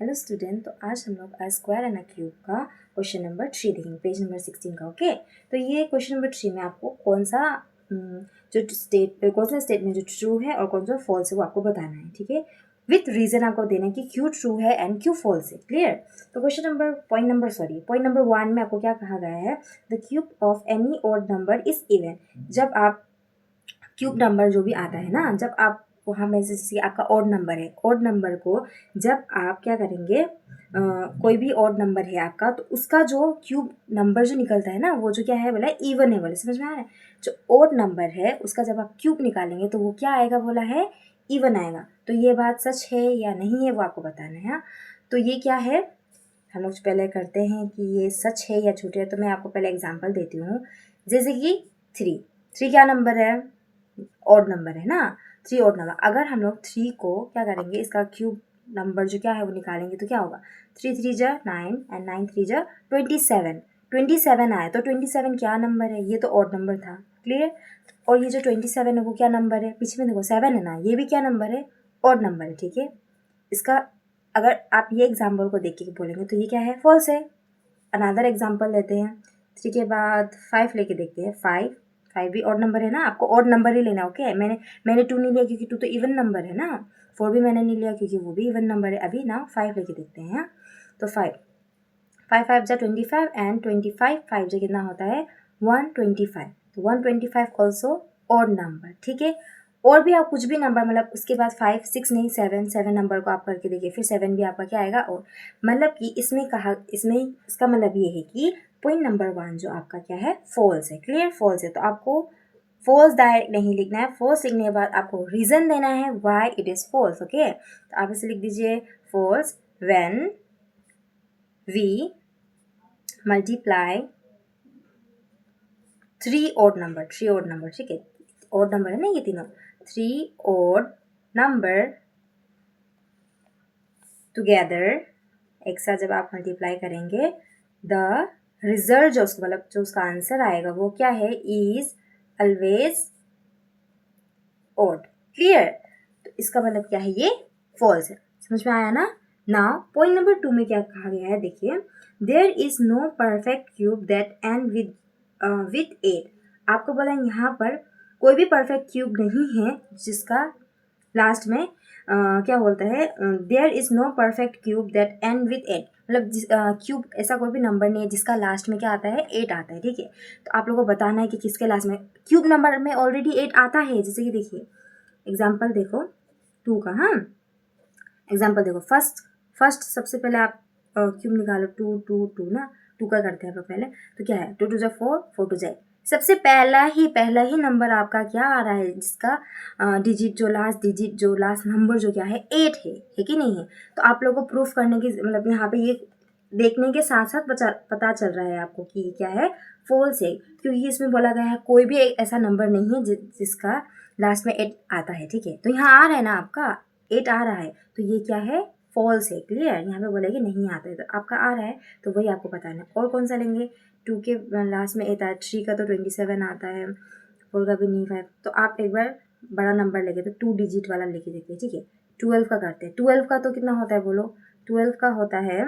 Hello student, तो आज हम लोग स्क्वायर एंड क्यूब का क्वेश्चन नंबर 3 देखेंगे, पेज नंबर 16 का। ओके, तो ये क्वेश्चन नंबर 3 में आपको कौन सा स्टेटमेंट जो ट्रू है और कौन सा फॉल्स है वो आपको बताना है। ठीक है, विथ रीजन आपको देना है कि क्यों ट्रू है एंड क्यों फॉल्स है। क्लियर। तो पॉइंट नंबर 1 में आपको क्या कहा गया है, the cube of any odd number is even. जब आप क्यूब नंबर जो भी आता है ना, जब आप वहाँ में जैसे आपका ऑड नंबर है, ऑड नंबर को जब आप क्या करेंगे, कोई भी ऑड नंबर है आपका, तो उसका जो क्यूब नंबर जो निकलता है ना, वो जो क्या है बोला इवन है, बोले समझ में आ रहा है। जो ऑड नंबर है उसका जब आप क्यूब निकालेंगे तो वो क्या आएगा बोला है, इवन आएगा। तो ये बात सच है या नहीं है वो आपको बताना है। हाँ, तो ये क्या है, हम लोग पहले करते हैं कि ये सच है या झूठ है। तो मैं आपको पहले एग्जांपल देती हूँ, जैसे कि 3 क्या नंबर है, ऑड नंबर है ना, 3 ऑड नंबर। अगर हम लोग 3 को क्या करेंगे, इसका क्यूब नंबर जो क्या है वो निकालेंगे तो क्या होगा, 3 3 जा 9 एंड 9 3 जा 27 आया। तो 27 क्या नंबर है, ये तो ऑड नंबर था। क्लियर। और ये जो 27 है वो क्या नंबर है, पीछे में देखो 7 है ना, ये भी क्या नंबर है, ऑड नंबर है। ठीक है, इसका अगर आप ये एग्जाम्पल को देख के बोलेंगे तो ये क्या है, फॉल्स है। अनदर एग्जाम्पल लेते हैं, 3 के बाद 5 लेके देखते हैं। 5 भी ऑड नंबर है ना, आपको ऑड नंबर ही लेना। ओके, मैंने 2 नहीं लिया क्योंकि 2 तो इवन नंबर है ना। 4 भी मैंने नहीं लिया क्योंकि वो भी इवन नंबर है। अभी ना 5 लेके देखते हैं। तो 5 5 जा 25 एंड 25 5 जा कितना होता है, 125। तो 125 ऑल्सो ऑड नंबर। ठीक है, और भी आप कुछ भी नंबर, मतलब उसके बाद 5 6 नहीं 7 नंबर को आप करके देखिए, फिर 7 भी आपका क्या आएगा, और मतलब कि इसमें इसका मतलब ये है कि पॉइंट नंबर 1 जो आपका क्या है, फॉल्स है। क्लियर, फॉल्स है। तो आपको फॉल्स डायरेक्ट नहीं लिखना है, फॉल्स लिखने के बाद आपको रीजन देना है why it is false. Okay, तो आप इसे लिख दीजिए, false when we multiply 3 odd number. ठीक है, ऑड नंबर है ना ये तीनों, 3 ऑड नंबर टुगेदर, एक साथ जब आप मल्टीप्लाई करेंगे, द रिजल्ट जो उसका मतलब जो उसका आंसर आएगा वो क्या है, इज ऑलवेज ऑड। क्लियर। तो इसका मतलब क्या है, ये फॉल्स है। समझ में आया ना। नाउ पॉइंट नंबर 2 में क्या कहा गया है, देखिए, there is no perfect cube that end with 8। आपको बोला यहाँ पर कोई भी परफेक्ट क्यूब नहीं है जिसका लास्ट में क्या बोलता है, there is no perfect cube that end with 8। मतलब क्यूब ऐसा कोई भी नंबर नहीं है जिसका लास्ट में क्या आता है, 8 आता है। ठीक है, तो आप लोगों को बताना है कि किसके लास्ट में क्यूब नंबर में ऑलरेडी 8 आता है। जैसे कि देखिए एग्जाम्पल देखो 2 का। हाँ, एग्जाम्पल देखो, फर्स्ट सबसे पहले आप क्यूब निकालो, 2 2 2 ना, 2 का करते हैं पहले। तो क्या है, 2 2 जा 4 4 2 जा, सबसे पहला ही नंबर आपका क्या आ रहा है, जिसका लास्ट नंबर जो क्या है, 8 है कि नहीं है। तो आप लोगों को प्रूफ करने की मतलब यहाँ पे ये देखने के साथ साथ पता चल रहा है आपको कि क्या है, फॉल्स है, क्योंकि इसमें बोला गया है कोई भी एक ऐसा नंबर नहीं है जिसका लास्ट में 8 आता है। ठीक है, तो यहाँ आ रहा है ना आपका 8 आ रहा है, तो ये क्या है, फॉल्स है। क्लियर, यहाँ पे बोला कि नहीं आता है, तो आपका आ रहा है तो वही आपको बताना है। और कौन सा लेंगे, 2 के लास्ट में 8 आता है, 3 का तो 27 आता है, 4 का भी नहीं 5। तो आप एक बार बड़ा नंबर लेके, तो 2 डिजिट वाला लेके देखिए। ठीक है, 12 का करते हैं। 12 का तो कितना होता है बोलो, 12 का होता है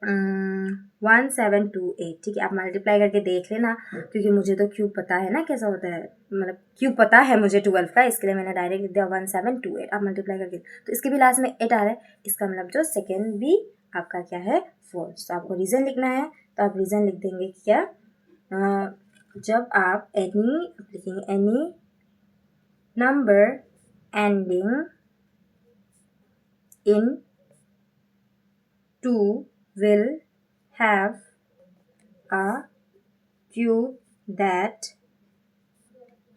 1728। ठीक है, आप मल्टीप्लाई करके देख लेना, क्योंकि मुझे तो क्यूब पता है ना कैसा होता है, मतलब क्यूब पता है मुझे 12 का, इसके लिए मैंने डायरेक्ट लिख दिया 1728। आप मल्टीप्लाई करके, तो इसके भी लास्ट में 8 आ रहा है, इसका मतलब जो सेकेंड भी आपका क्या है, फॉल्स। तो आपको रीज़न लिखना है, तो आप रीज़न लिख देंगे क्या, जब आप लिखेंगे any number ending in 2 will have a cube that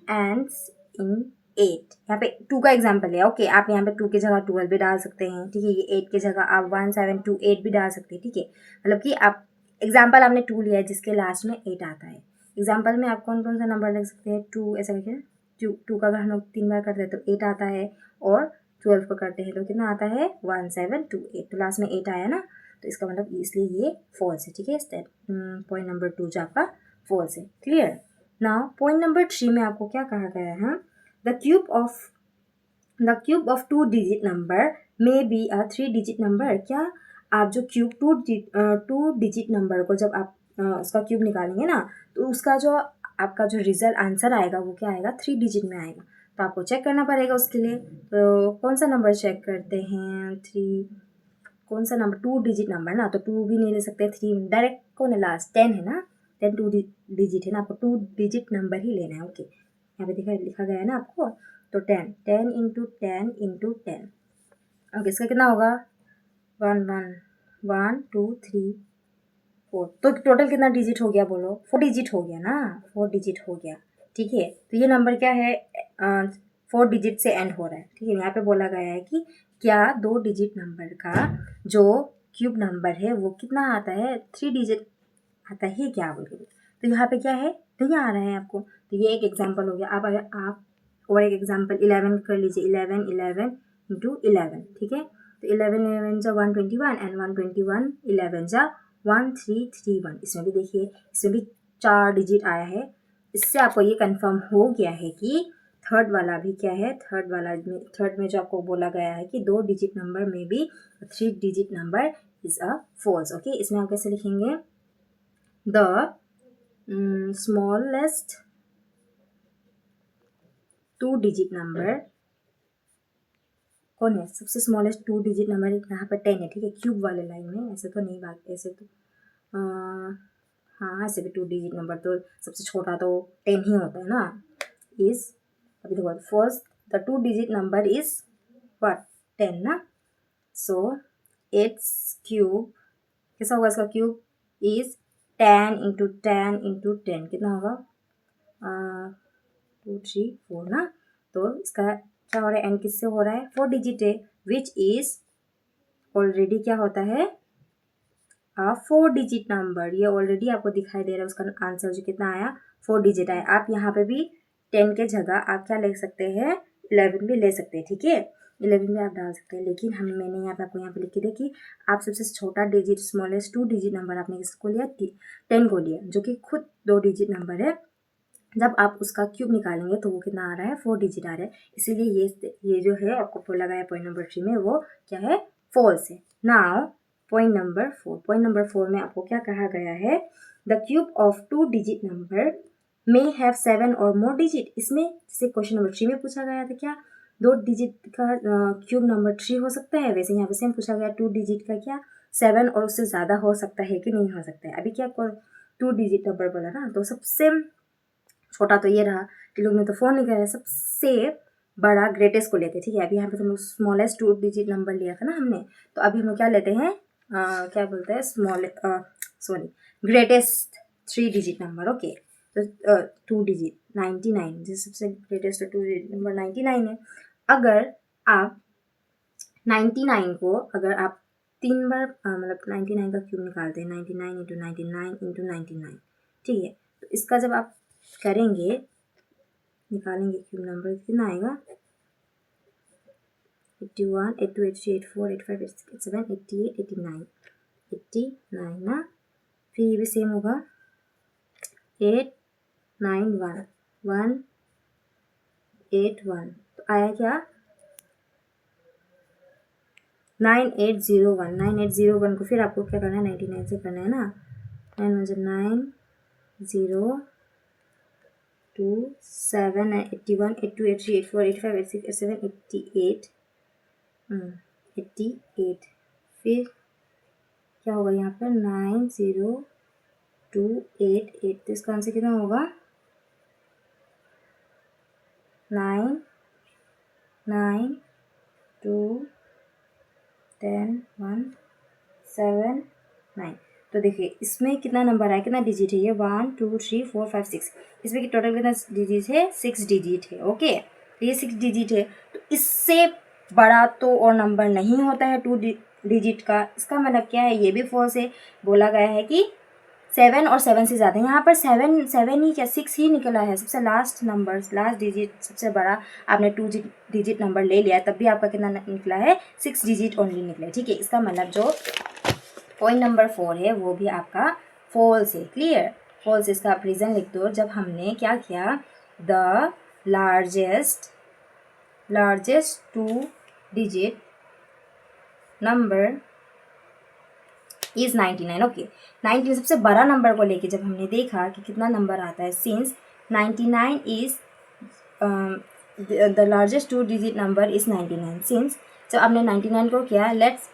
ends in 8। यहाँ पे 2 का एग्जाम्पल है। ओके, आप यहाँ पे 2 की जगह 12 भी डाल सकते हैं। ठीक है, ये 8 की जगह आप 1728 भी डाल सकते हैं। ठीक है, मतलब कि आप एग्जाम्पल आपने 2 लिया है जिसके लास्ट में 8 आता है। एग्जाम्पल में आप कौन कौन सा नंबर लिख सकते हैं, 2 ऐसा लिखिए, 2 का अगर हम लोग 3 बार करते हैं तो 8 आता है, और 12 को करते हैं तो कितना आता है, 1728। तो लास्ट में 8 आया ना, तो इसका मतलब इसलिए ये फॉल्स है। ठीक है, पॉइंट नंबर 2 जो आपका फॉल्स है। क्लियर। नाउ पॉइंट नंबर 3 में आपको क्या कहा गया है, the cube of 2 digit number may be a 3 digit number. क्या आप जो क्यूब 2 डिजिट नंबर को जब आप उसका क्यूब निकालेंगे ना, तो उसका जो आपका जो रिजल्ट आंसर आएगा वो क्या आएगा, 3 डिजिट में आएगा। तो आपको चेक करना पड़ेगा उसके लिए। तो कौन सा नंबर चेक करते हैं, 3, कौन सा नंबर, 2 डिजिट नंबर ना, तो 2 भी नहीं ले सकते, 3 डायरेक्ट कौन है लास्ट, 10 है ना, 10 2 डिजिट है ना, आपको 2 डिजिट नंबर ही लेना है। ओके, यहाँ पे लिखा गया है ना आपको, तो 10 10 इंटू 10 इंटू 10। ओके, इसका कितना होगा, 1 1 1 2 3 4। तो टोटल कितना डिजिट हो गया बोलो, 4 डिजिट हो गया ना, 4 डिजिट हो गया। ठीक है, तो ये नंबर क्या है, 4 डिजिट से एंड हो रहा है। ठीक है, यहाँ पे बोला गया है कि क्या 2 डिजिट नंबर का जो क्यूब नंबर है वो कितना आता है, 3 डिजिट आता है क्या बोल के। तो यहाँ पे क्या है, नहीं आ रहा है आपको। तो ये एक एग्जाम्पल हो गया। आप अगर आप और एक एग्जाम्पल 11 कर लीजिए, 11 11 इंटू 11। ठीक है, तो 11 11 जा 121 एंड 121 11 जा 1331। इसमें भी देखिए, इसमें भी 4 डिजिट आया है। इससे आपको ये कंफर्म हो गया है कि थर्ड वाला भी क्या है, थर्ड में जो आपको बोला गया है कि 2 डिजिट नंबर में भी 3 digit number is a false. Okay, इसमें आप कैसे लिखेंगे, the smallest 2 digit number कौन है, सबसे स्मॉलेस्ट 2 डिजिट नंबर यहाँ पर 10 है। ठीक है, क्यूब वाले लाइन में, ऐसे तो नहीं बात, ऐसे तो हाँ, ऐसे भी 2 डिजिट नंबर तो सबसे छोटा तो 10 ही होता है ना। इज, अभी देखो, first the 2 digit number is what, 10 ना। सो इट्स क्यूब कैसा होगा, इसका क्यूब इज 10 इंटू 10 इंटू 10, कितना होगा, 2 3 4 ना। तो इसका क्या हो रहा है, एंड किससे हो रहा है, 4 डिजिट है, विच इज ऑलरेडी क्या होता है, 4 डिजिट नंबर। ये ऑलरेडी आपको दिखाई दे रहा है, उसका आंसर जो कितना आया, 4 डिजिट आया। आप यहाँ पे भी 10 के जगह आप क्या ले सकते हैं, 11 भी ले सकते हैं। ठीक है, 11 भी आप डाल सकते हैं, लेकिन मैंने यहाँ पे आपको यहाँ पे लिख के दिया कि आप सबसे छोटा डिजिट, स्मॉलेस्ट 2 डिजिट नंबर आपने किसको लिया, 10 को लिया, जो कि खुद 2 डिजिट नंबर है। जब आप उसका क्यूब निकालेंगे तो वो कितना आ रहा है, 4 डिजिट आ रहा है। इसीलिए ये जो है आपको बोला गया है पॉइंट नंबर 3 में, वो क्या है, फॉल्स है। नाउ पॉइंट नंबर 4 में आपको क्या कहा गया है, the cube of 2 digit number may have 7 और मोर डिजिट। इसमें जैसे क्वेश्चन नंबर 3 में पूछा गया था, क्या 2 डिजिट का क्यूब नंबर 3 हो सकता है, वैसे यहाँ पे सेम पूछा गया 2 डिजिट का क्या 7 और उससे ज़्यादा हो सकता है कि नहीं हो सकता है। अभी क्या 2 डिजिट नंबर बोला ना, तो सबसे छोटा तो ये रहा कि लोग ने तो फोन नहीं कर रहे, सबसे बड़ा ग्रेटेस्ट को लेते। ठीक है, अभी यहाँ पे तुम स्मॉलेस्ट 2 डिजिट नंबर लिया था ना हमने, तो अभी हम क्या लेते हैं, क्या बोलते हैं, ग्रेटेस्ट 3 डिजिट नंबर। ओके, तो 2 डिजिट 99, जैसे सबसे ग्रेटेस्ट 2 डिजिट नंबर 99 है। अगर आप 99 को अगर आप 3 बार मतलब 99 का क्यूब निकालते हैं, 99 इंटू 99 इंटू 99। ठीक है, तो इसका जब आप करेंगे, निकालेंगे क्यूब नंबर, कितना आएगा, 81 82 83 84 85 86 87 88 89 89 ना। फिर ये भी सेम होगा, 8 9 1 1 8 1, तो आया क्या, 9801। 9801 को फिर आपको क्या करना है, 99 से करना है ना, 9 9 0 2 7 81 82 83 84 85 86 87 88 88। फिर क्या होगा यहाँ पर, 90288। तो इसका आंसर कितना होगा, 9 9 2 10 1 7 9। तो देखिए इसमें कितना नंबर है, कितना डिजिट है, ये 1 2 3 4 5 6, इसमें कि टोटल कितना डिजिट है, 6 डिजिट है। ओके, तो ये 6 डिजिट है, तो इससे बड़ा तो और नंबर नहीं होता है 2 डिजिट का। इसका मतलब क्या है, ये भी फॉल्स है। बोला गया है कि 7 और 7 से ज़्यादा, यहाँ पर 7 ही क्या 6 ही निकला है, सबसे लास्ट नंबर, लास्ट डिजिट सबसे बड़ा आपने 2 डिजिट नंबर ले लिया, तब भी आपका कितना निकला है, 6 डिजिट ओनली निकला है। ठीक है, इसका मतलब जो पॉइंट नंबर 4 है वो भी आपका फॉल्स है। Clear, false. इसका आप रीज़न लिख दो, जब हमने क्या किया, the largest 2 digit number is 99. Okay, 19 सबसे बड़ा नंबर को लेके जब हमने देखा कि कितना नंबर आता है, since 99 is the largest 2 digit number is 99. Since जब आपने 99 को किया, लेट्स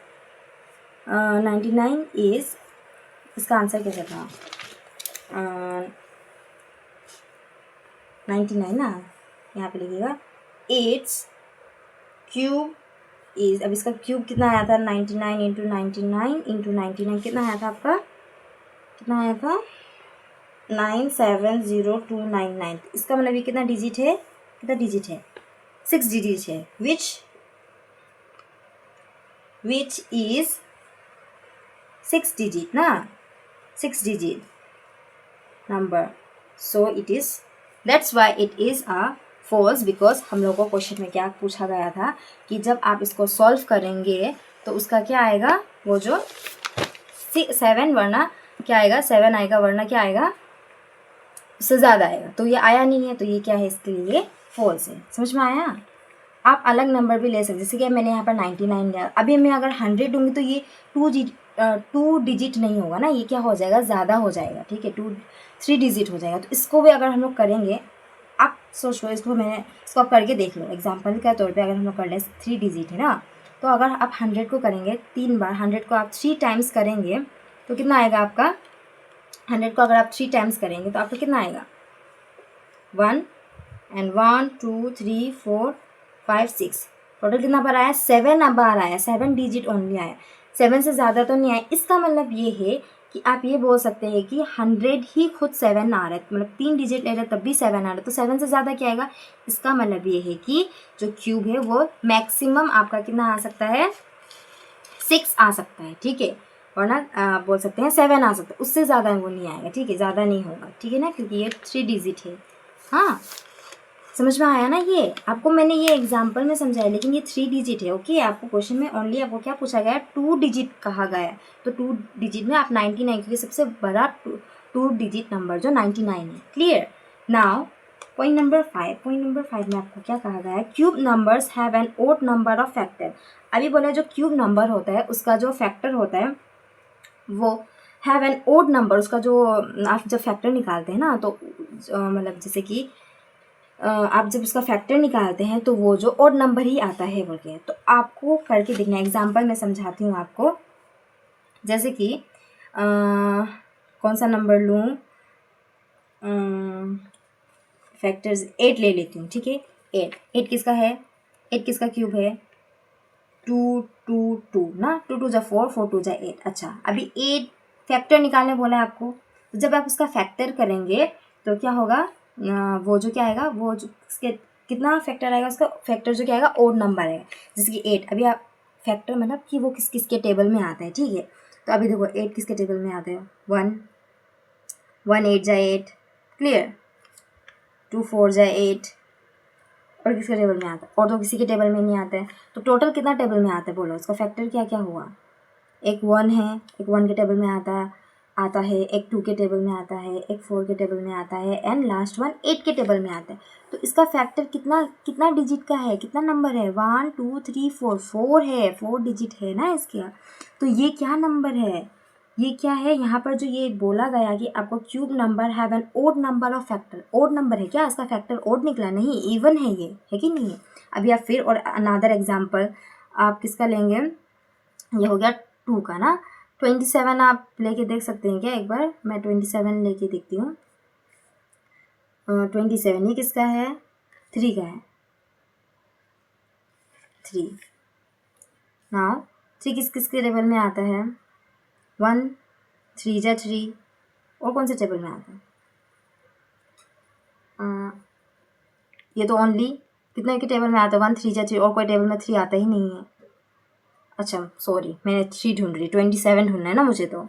99 इज, इसका आंसर कैसे था, 99 ना, यहाँ पे लिखिएगा, इट्स क्यूब इज, अब इसका क्यूब कितना आया था, 99 इंटू 99 इंटू 99 कितना आया था आपका, कितना आया था, 970299. इसका मतलब ये कितना डिजिट है, कितना डिजिट है, 6 डिजिट है, विच इज 6 डिजिट ना, 6 digit number. So it is, that's why it is a false, because हम लोगों को क्वेश्चन में क्या पूछा गया था कि जब आप इसको सॉल्व करेंगे तो उसका क्या आएगा, वो जो 7 वरना क्या आएगा, 7 आएगा, वरना क्या आएगा, उससे ज़्यादा आएगा. तो ये आया नहीं है, तो ये क्या है, इसके लिए फॉल्स है. समझ में आया. आप अलग नंबर भी ले सकते, जैसे कि मैंने यहाँ पर 99 लिया, अभी मैं अगर 100 दूँगी तो ये 2 डिजिट नहीं होगा ना, ये क्या हो जाएगा, ज़्यादा हो जाएगा. ठीक है, 3 डिजिट हो जाएगा. तो इसको भी अगर हम लोग करेंगे, आप सोच लो, इसको आप करके देख लो. एग्जाम्पल के तौर पे अगर हम लोग कर लें 3 डिजिट है ना, तो अगर आप 100 को करेंगे 3 बार, 100 को आप 3 टाइम्स करेंगे तो कितना आएगा आपका, 100 को अगर आप 3 टाइम्स करेंगे तो आपका कितना आएगा, 1 2 3 4 5 6, टोटल कितना बार आया, 7 बार आया, 7 डिजिट ओनली आया, 7 से ज़्यादा तो नहीं आया. इसका मतलब ये है कि आप ये बोल सकते हैं कि 100 ही खुद 7 आ रहा है, मतलब 3 डिजिट ले रहे तब भी 7 आ रहा है, तो 7 से ज़्यादा क्या आएगा. इसका मतलब ये है कि जो क्यूब है वो मैक्सिमम आपका कितना आ सकता है, 6 आ सकता है. ठीक है, वरना बोल सकते हैं 7 आ सकता है, उससे ज़्यादा वो नहीं आएगा. ठीक है, ज़्यादा नहीं होगा. ठीक है ना, क्योंकि ये 3 डिजिट है. हाँ, समझ में आया ना. ये आपको मैंने ये एग्जांपल में समझाया, लेकिन ये 3 डिजिट है. ओके, आपको क्वेश्चन में ओनली आपको क्या पूछा गया है, 2 डिजिट कहा गया है. तो 2 डिजिट में आप 99, क्योंकि सबसे बड़ा 2 डिजिट नंबर जो 99 है. क्लियर. नाउ पॉइंट नंबर 5 में आपको क्या कहा गया है, cube numbers have an odd number of factor. अभी बोला जो क्यूब नंबर होता है उसका जो फैक्टर होता है वो हैव एन ओड नंबर. उसका जो आप जब फैक्टर निकालते हैं ना, तो मतलब जैसे कि आप जब उसका फैक्टर निकालते हैं तो वो जो ओड नंबर ही आता है बोल के. तो आपको करके देखना. एग्जांपल मैं समझाती हूँ आपको. जैसे कि कौन सा नंबर लूँ, फैक्टर्स 8 ले लेती हूँ. ठीक है, 8 किसका है, 8 किसका क्यूब है, 2 2 2 ना, 2 2 जा 4 4 2 जा 8. अच्छा, अभी 8 फैक्टर निकालने बोला है आपको. तो जब आप उसका फैक्टर करेंगे तो क्या होगा, वो जो क्या आएगा, वो जो इसके कितना फैक्टर आएगा, उसका फैक्टर जो क्या आएगा, ओड नंबर आएगा. जैसे कि 8, अभी आप फैक्टर मतलब कि वो किस किसके टेबल में आता है. ठीक है, तो अभी देखो 8 किसके टेबल में आता है, 1 1 8 जा 8. क्लियर. 2 4 जा 8. और किसके टेबल में आता है, और तो किसी के टेबल में नहीं आता है. तो टोटल कितना टेबल में आता है बोलो, उसका फैक्टर क्या क्या हुआ. एक 1 है, एक 1 के टेबल में आता है, एक 2 के टेबल में आता है, एक 4 के टेबल में आता है, एंड लास्ट 1 8 के टेबल में आता है. तो इसका फैक्टर कितना कितना डिजिट का है, कितना नंबर है, 1 2 3 4 4 है, 4 डिजिट है ना इसका. तो ये क्या नंबर है, ये क्या है, यहाँ पर जो ये बोला गया कि आपको cube number have an odd number of factor. Odd number है क्या, इसका फैक्टर ओड निकला, नहीं, इवन है ये, है कि नहीं है. अभी आप फिर और अनदर एग्जाम्पल आप किसका लेंगे, ये हो गया 2 का ना. 27 आप लेके देख सकते हैं क्या, एक बार मैं 27 लेके देखती हूँ. 27 ये किसका है, 3 का है, 3. नाउ 3 किस किसके टेबल में आता है, 1 3 जा 3. और कौन से टेबल में आता है, ये तो ओनली कितने के टेबल में आता है, 1 3 जा 3. और कोई टेबल में 3 आता ही नहीं है. अच्छा सॉरी, मैंने 3 ढूंढ रही, 27 ढूंढना है ना मुझे. तो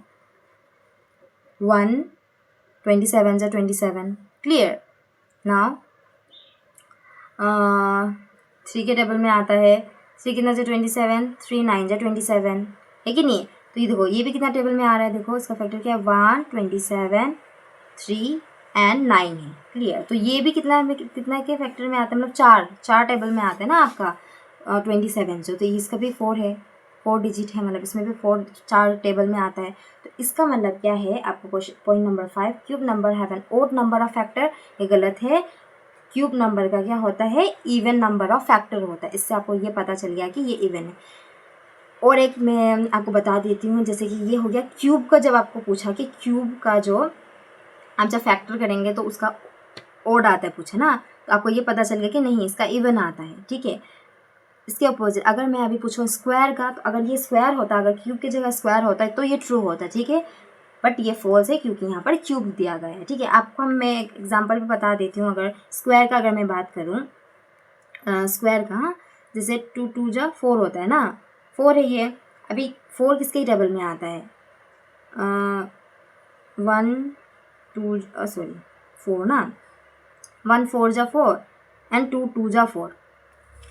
1 27 जा 27. क्लियर. नाउ 3 के टेबल में आता है, 3 कितना जा 27, 3 9 जा 27, है कि नहीं. तो ये देखो, ये भी कितना टेबल में आ रहा है, देखो इसका फैक्टर क्या है, 1 27 3 एंड 9 है. क्लियर. तो ये भी कितना के फैक्टर में आता है, मतलब 4 टेबल में आता है ना आपका 27 जो. तो इसका भी 4 है. 4 डिजिट है, मतलब इसमें भी 4 टेबल में आता है। तो इसका मतलब क्या है, आपको question point number 5, cube number have an odd number of factor, ये गलत है। क्यूब नंबर का क्या होता है, इवन नंबर ऑफ फैक्टर होता है। इससे आपको ये पता चल गया कि ये इवन है। और एक मैं आपको बता देती हूँ, जैसे कि ये हो गया क्यूब का, जब आपको पूछा कि क्यूब का जो आप जब फैक्टर करेंगे तो उसका ओड आता है पूछा ना, तो आपको ये पता चल गया कि नहीं इसका इवन आता है, ठीक है। इसके अपोजिट अगर मैं अभी पूछूँ स्क्वायर का, तो अगर ये स्क्वायर होता, अगर क्यूब की जगह स्क्वायर होता है तो ये ट्रू होता है, ठीक है, बट ये फॉल्स है क्योंकि यहाँ पर क्यूब दिया गया है, ठीक है। आपको मैं एग्जांपल भी बता देती हूँ। अगर स्क्वायर का अगर मैं बात करूँ, स्क्वायर का जैसे 2 2 जा 4 होता है ना, 4 है ये। अभी 4 किसके टेबल में आता है, 1 2 सॉरी 4 ना, 1 4 जा 4 एंड 2 2 जा 4,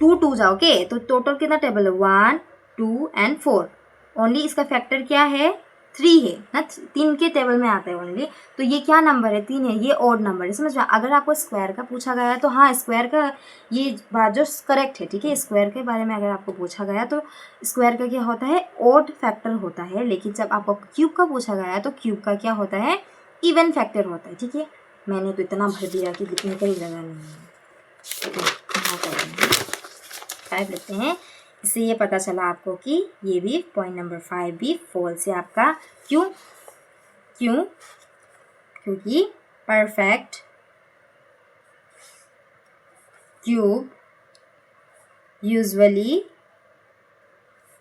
2 2 जा, ओके। तो टोटल कितना टेबल है, 1 2 एंड 4। ओनली इसका फैक्टर क्या है, 3 है ना, 3 के टेबल में आता है ओनली। तो ये क्या नंबर है, 3 है, ये ऑड नंबर है, समझ में। अगर आपको स्क्वायर का पूछा गया है तो हाँ स्क्वायर का ये बात जो करेक्ट है, ठीक है। स्क्वायर के बारे में अगर आपको पूछा गया तो स्क्वायर का क्या होता है, ऑड फैक्टर होता है। लेकिन जब आपको क्यूब का पूछा गया है तो क्यूब का क्या होता है, इवन फैक्टर होता है, ठीक है। मैंने तो इतना भर दिया कि लिखने का ही जगह नहीं है। 5 लिखते हैं। इससे ये पता चला आपको कि ये भी पॉइंट नंबर 5 भी फॉल्स है आपका। क्यों, क्योंकि perfect cube usually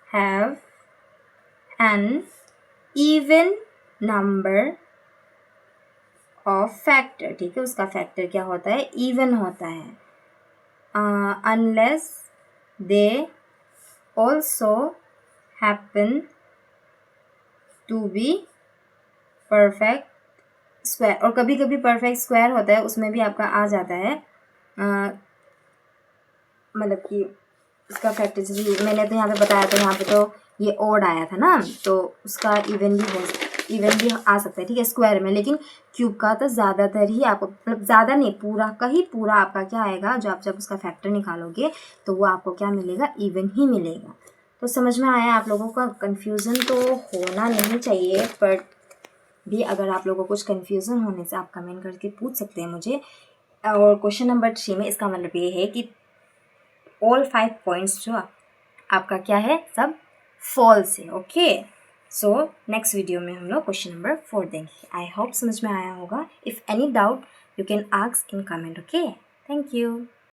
have an even number of factor, ठीक है। उसका फैक्टर क्या होता है, इवन होता है। Unless they also happen to be perfect square, और कभी कभी परफेक्ट स्क्वायर होता है, उसमें भी आपका आ जाता है, मतलब कि इसका फैक्टर। जैसे मैंने तो यहाँ पे बताया था, यहाँ पे तो ये ओड आया था ना, तो उसका इवन भी आ सकता है, ठीक है, स्क्वायर में। लेकिन क्यूब का तो ज़्यादातर ही आपको, मतलब ज़्यादा नहीं, पूरा का ही पूरा आपका क्या आएगा, जो आप जब उसका फैक्टर निकालोगे तो वो आपको क्या मिलेगा, इवन ही मिलेगा। तो समझ में आया आप लोगों का, कन्फ्यूज़न तो होना नहीं चाहिए, पर भी अगर आप लोगों को कुछ कन्फ्यूज़न होने से आप कमेंट करके पूछ सकते हैं मुझे। और क्वेश्चन नंबर 3 में इसका मतलब ये है कि ऑल 5 पॉइंट्स जो आपका क्या है, सब फॉल्स है, ओके। सो नेक्स्ट वीडियो में हम लोग क्वेश्चन नंबर 4 देंगे। आई होप समझ में आया होगा। If any doubt you can ask in comment, okay. Thank you.